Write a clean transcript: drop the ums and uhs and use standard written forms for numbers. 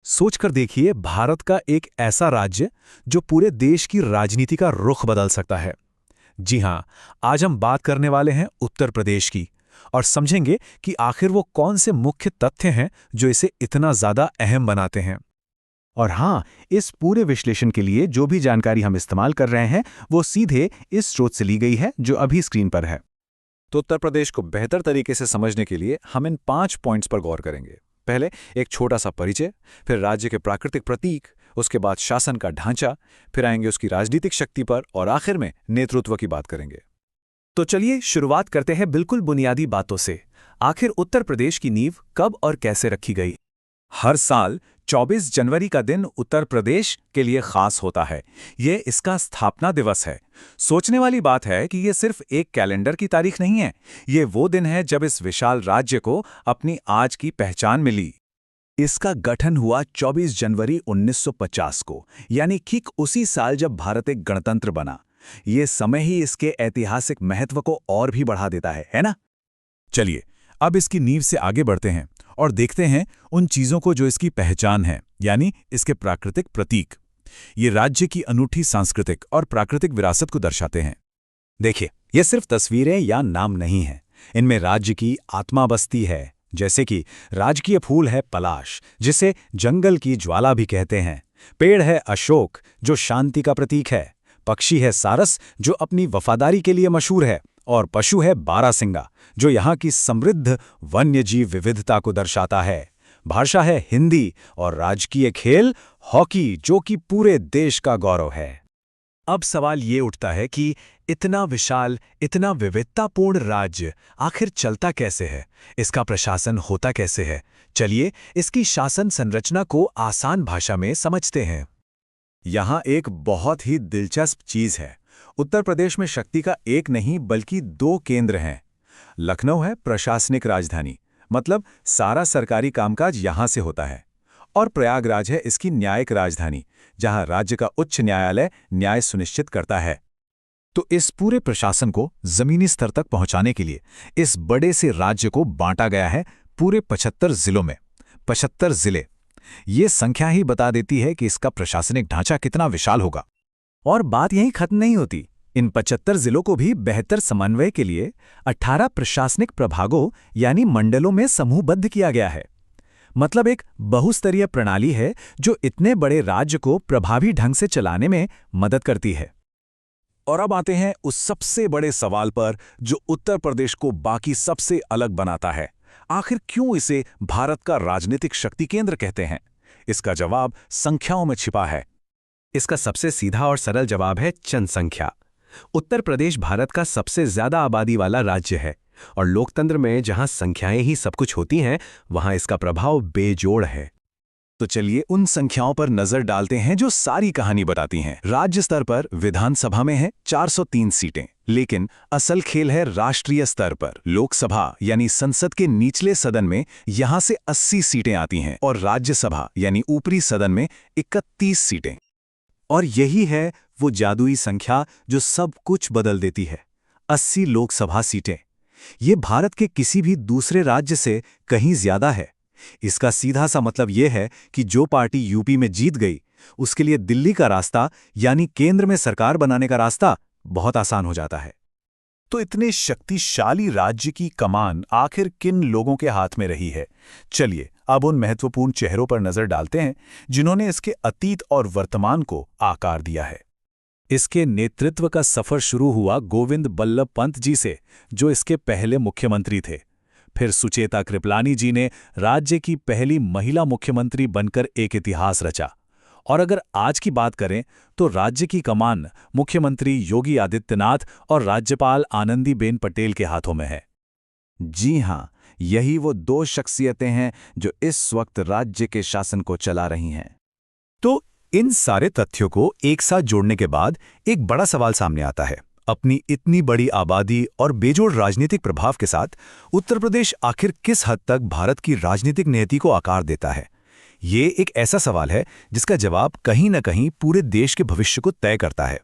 सोचकर देखिए, भारत का एक ऐसा राज्य जो पूरे देश की राजनीति का रुख बदल सकता है। जी हां, आज हम बात करने वाले हैं उत्तर प्रदेश की और समझेंगे कि आखिर वो कौन से मुख्य तथ्य हैं जो इसे इतना ज्यादा अहम बनाते हैं। और हां, इस पूरे विश्लेषण के लिए जो भी जानकारी हम इस्तेमाल कर रहे हैं वो सीधे इस स्रोत से ली गई है जो अभी स्क्रीन पर है। तो उत्तर प्रदेश को बेहतर तरीके से समझने के लिए हम इन 5 पॉइंट्स पर गौर करेंगे। पहले एक छोटा सा परिचय, फिर राज्य के प्राकृतिक प्रतीक, उसके बाद शासन का ढांचा, फिर आएंगे उसकी राजनीतिक शक्ति पर और आखिर में नेतृत्व की बात करेंगे। तो चलिए शुरुआत करते हैं बिल्कुल बुनियादी बातों से। आखिर उत्तर प्रदेश की नींव कब और कैसे रखी गई? हर साल 24 जनवरी का दिन उत्तर प्रदेश के लिए खास होता है। ये इसका स्थापना दिवस है। सोचने वाली बात है कि ये सिर्फ एक कैलेंडर की तारीख नहीं है, ये वो दिन है जब इस विशाल राज्य को अपनी आज की पहचान मिली। इसका गठन हुआ 24 जनवरी 1950 को, यानी ठीक उसी साल जब भारत एक गणतंत्र बना। ये समय ही इसके ऐतिहासिक महत्व को और भी बढ़ा देता है ना? चलिए अब इसकी नींव से आगे बढ़ते हैं और देखते हैं उन चीजों को जो इसकी पहचान है, यानी इसके प्राकृतिक प्रतीक। ये राज्य की अनूठी सांस्कृतिक और प्राकृतिक विरासत को दर्शाते हैं। देखिए, ये सिर्फ तस्वीरें या नाम नहीं हैं, इनमें राज्य की आत्मा बसती है। जैसे कि राजकीय फूल है पलाश, जिसे जंगल की ज्वाला भी कहते हैं। पेड़ है अशोक, जो शांति का प्रतीक है। पक्षी है सारस, जो अपनी वफादारी के लिए मशहूर है। और पशु है बारासिंगा, जो यहाँ की समृद्ध वन्यजीव विविधता को दर्शाता है। भाषा है हिंदी और राजकीय खेल हॉकी, जो कि पूरे देश का गौरव है। अब सवाल ये उठता है कि इतना विशाल, इतना विविधतापूर्ण राज्य आखिर चलता कैसे है? इसका प्रशासन होता कैसे है? चलिए इसकी शासन संरचना को आसान भाषा में समझते हैं। यहाँ एक बहुत ही दिलचस्प चीज है। उत्तर प्रदेश में शक्ति का एक नहीं बल्कि 2 केंद्र हैं। लखनऊ है प्रशासनिक राजधानी, मतलब सारा सरकारी कामकाज यहां से होता है। और प्रयागराज है इसकी न्यायिक राजधानी, जहां राज्य का उच्च न्यायालय न्याय सुनिश्चित करता है। तो इस पूरे प्रशासन को जमीनी स्तर तक पहुंचाने के लिए इस बड़े से राज्य को बांटा गया है पूरे 75 जिलों में। 75 जिले, ये संख्या ही बता देती है कि इसका प्रशासनिक ढांचा कितना विशाल होगा। और बात यहीं खत्म नहीं होती। इन 75 जिलों को भी बेहतर समन्वय के लिए 18 प्रशासनिक प्रभागों यानी मंडलों में समूहबद्ध किया गया है। मतलब एक बहुस्तरीय प्रणाली है जो इतने बड़े राज्य को प्रभावी ढंग से चलाने में मदद करती है। और अब आते हैं उस सबसे बड़े सवाल पर जो उत्तर प्रदेश को बाकी सबसे अलग बनाता है। आखिर क्यों इसे भारत का राजनीतिक शक्ति केंद्र कहते हैं? इसका जवाब संख्याओं में छिपा है। इसका सबसे सीधा और सरल जवाब है जनसंख्या। उत्तर प्रदेश भारत का सबसे ज्यादा आबादी वाला राज्य है और लोकतंत्र में जहां संख्याएं ही सब कुछ होती हैं, वहां इसका प्रभाव बेजोड़ है। तो चलिए उन संख्याओं पर नजर डालते हैं जो सारी कहानी बताती हैं। राज्य स्तर पर विधानसभा में है 403 सीटें, लेकिन असल खेल है राष्ट्रीय स्तर पर। लोकसभा यानी संसद के निचले सदन में यहां से 80 सीटें आती हैं और राज्यसभा यानी ऊपरी सदन में 31 सीटें। और यही है वो जादुई संख्या जो सब कुछ बदल देती है। 80 लोकसभा सीटें, ये भारत के किसी भी दूसरे राज्य से कहीं ज्यादा है। इसका सीधा सा मतलब यह है कि जो पार्टी यूपी में जीत गई, उसके लिए दिल्ली का रास्ता यानी केंद्र में सरकार बनाने का रास्ता बहुत आसान हो जाता है। तो इतने शक्तिशाली राज्य की कमान आखिर किन लोगों के हाथ में रही है? चलिए अब उन महत्वपूर्ण चेहरों पर नजर डालते हैं जिन्होंने इसके अतीत और वर्तमान को आकार दिया है। इसके नेतृत्व का सफर शुरू हुआ गोविंद बल्लभ पंत जी से, जो इसके पहले मुख्यमंत्री थे। फिर सुचेता कृपलानी जी ने राज्य की पहली महिला मुख्यमंत्री बनकर एक इतिहास रचा। और अगर आज की बात करें तो राज्य की कमान मुख्यमंत्री योगी आदित्यनाथ और राज्यपाल आनंदीबेन पटेल के हाथों में है। जी हां, यही वो 2 शख्सियतें हैं जो इस वक्त राज्य के शासन को चला रही हैं। तो इन सारे तथ्यों को एक साथ जोड़ने के बाद एक बड़ा सवाल सामने आता है। अपनी इतनी बड़ी आबादी और बेजोड़ राजनीतिक प्रभाव के साथ उत्तर प्रदेश आखिर किस हद तक भारत की राजनीतिक नियति को आकार देता है? ये एक ऐसा सवाल है जिसका जवाब कहीं न कहीं पूरे देश के भविष्य को तय करता है।